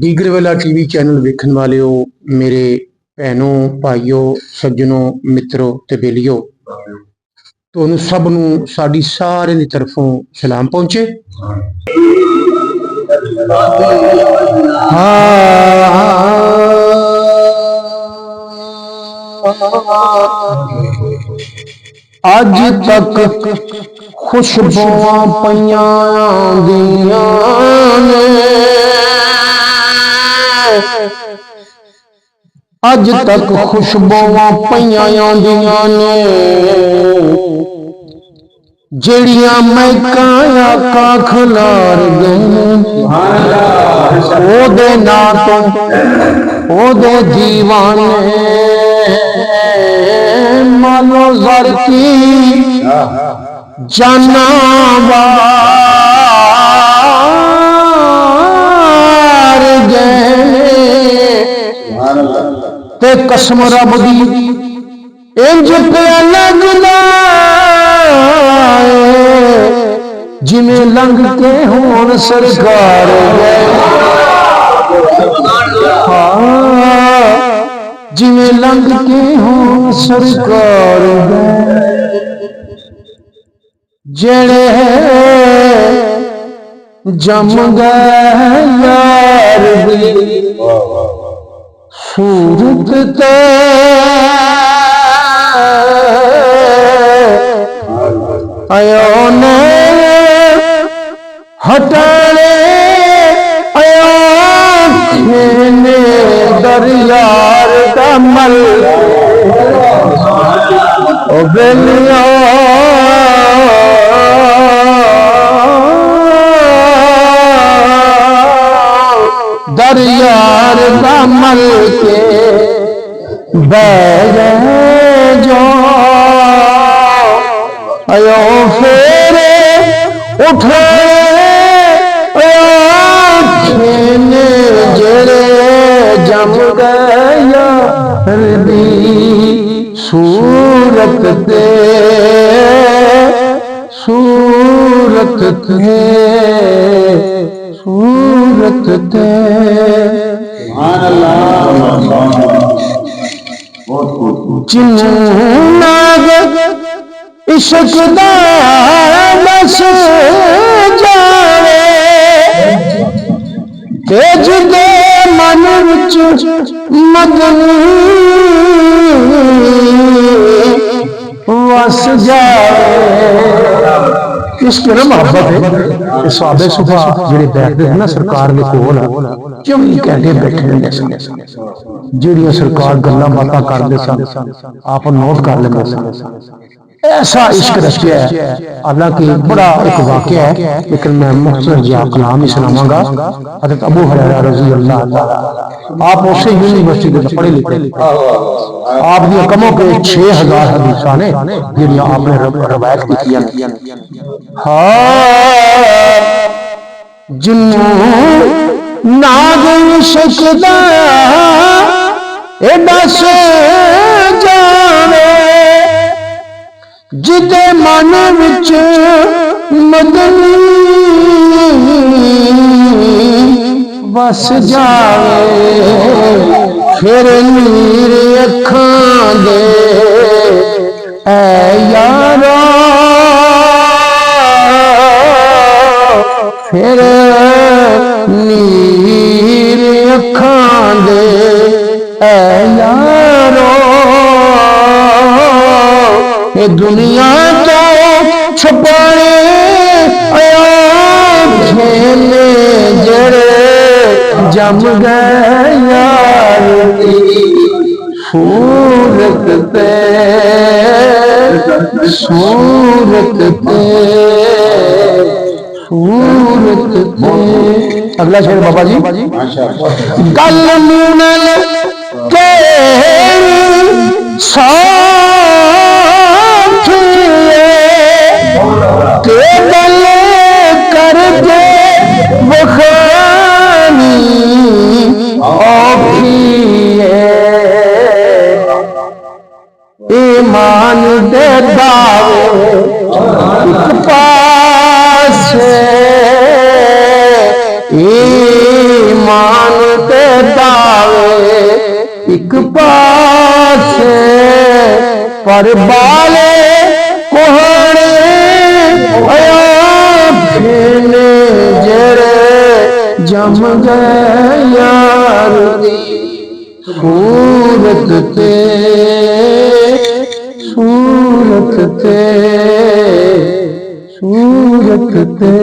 डीगरवाला TV channel वेखण वालिओ, मेरे भैनों भाइयों सज्जनों मित्रों ते बेलियो, तुहानू सब नू साडी सारिआं दी तरफों सलाम पहुंचे। अज तक खुशबुआं पईयां दियां ने, अज तक खुशबुआं पईयां दियां ने, जेड़ियां महकां आका खलार गए, ओदे नां तो ओदे दीवाने मानो ज़र की जानवार गए ते कसम रब दी इंज पे लगदा जिमें लंघ के होन सरकार गए, जिमें लंघ के होन सरकार गए, जेड़े जम गए यार दी सूरत ते आयो ने हटाने आयो खेने दरियार का मल ओ बेलिया दरियार का मल के बैग जो आयो फेरे उठे खेने जेड़े जम गया दी सूरत ते सूरत ते सूरत ते चिन्नाग इश्क दा बस जावे तेज दे मन विच मदनी वस जावे। इश्क ना मोहब्बत है। सहाबे सुबह जेडे बैठते हैं ना सरकार के कोल 24 घंटे बैठे रहंदे सन, जेड़ियां सरकार गल्लां बातां करदे सन आप नोट कर लेंदे सन। ऐसा इश्क रचिया है। हालांकि बड़ा एक वाकया है, लेकिन मैं मुख्तसर जी आपका नाम ही सुनावांगा। हज़रत अबू हुरैरा रज़ी अल्लाह ताला, आप उसे यूनिवर्सिटी में पढ़े लिखे, आप दी कमों के 6000 हदीसां ने जिहड़ियां आपने रवायत कीतियां। हाँ जिन्नू नाग इश्क दा ए बस जावे, जिदे मन विच मदनी बस जावे, फिर नीर अखां दे ऐ यारो, फिर नीर अखां दे ऐ यारो, ये दुनिया तो छुपाए खेले जड़े जम गए यार दी सूरत ते सूरत ते सूरत ते। अगला शेर बाबा जी, गल मुनल के साथ के गल कर दे बखानी औखी ईमान दे दावे एक पास ईमान ते दावे एक पासे पर बाले कोहड़े फेने जड़े जम गए यार दी सूरत ते सूरत ते सूरत ते